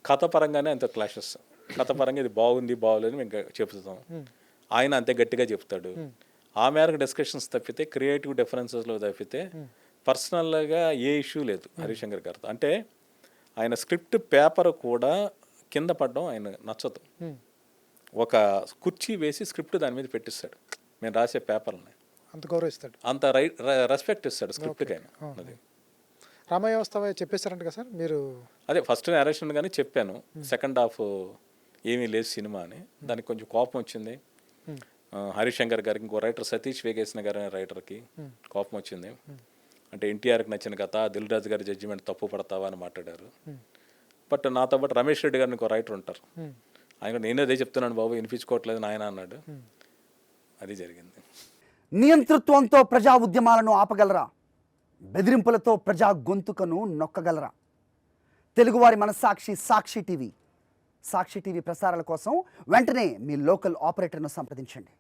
కథ పరంగానే అంత క్లాషెస్. కథ పరంగా ఇది బాగుంది బాగోలేదు మేము చెప్తాం, ఆయన అంతే గట్టిగా చెప్తాడు. ఆ మేరకు డిస్కషన్స్ తప్పితే, క్రియేటివ్ డిఫరెన్సెస్లో తప్పితే పర్సనల్గా ఏ ఇష్యూ లేదు హరిశంకర్ గారితో. అంటే ఆయన స్క్రిప్ట్ పేపర్ కూడా కింద పడడం ఆయన నచ్చదు. ఒక కుర్చీ వేసి స్క్రిప్ట్ దాని మీద పెట్టిస్తాడు, మేము రాసే పేపర్ని అంత గౌరవిస్తాడు, అంత రెస్పెక్ట్ ఇస్తాడు స్క్రిప్ట్కి ఆయన. అది రామయ్య వస్తావా చెప్పేశారంట కదా సార్ మీరు? అదే ఫస్ట్ నేరేషన్ కానీ చెప్పాను, సెకండ్ హాఫ్ ఏమీ లేదు సినిమా అని. దానికి కొంచెం కోపం వచ్చింది హరిశంకర్ గారికి, ఇంకో రైటర్ సతీష్ వేగేసిన గారు అనే రైటర్కి కోపం వచ్చింది. అంటే ఎన్టీఆర్కి నచ్చిన కథ దిల్ రాజు గారి జడ్జిమెంట్ తప్పు పడతావా అని మాట్లాడారు. బట్ నాతో పాటు రమేష్ రెడ్డి గారిని ఇంకో రైటర్ ఉంటారు, ఆయన నేను అదే చెప్తున్నాను బాబు వినిపించుకోవట్లేదు నాయన అన్నాడు. అది జరిగింది. నియంతృత్వంతో ప్రజా ఉద్యమాలను ఆపగలరా? బెదిరింపులతో ప్రజా గొంతుకను నొక్కగలరా? తెలుగువారి మనస్సాక్షి సాక్షి టీవీ. సాక్షి టీవీ ప్రసారాల కోసం వెంటనే మీ లోకల్ ఆపరేటర్ను సంప్రదించండి.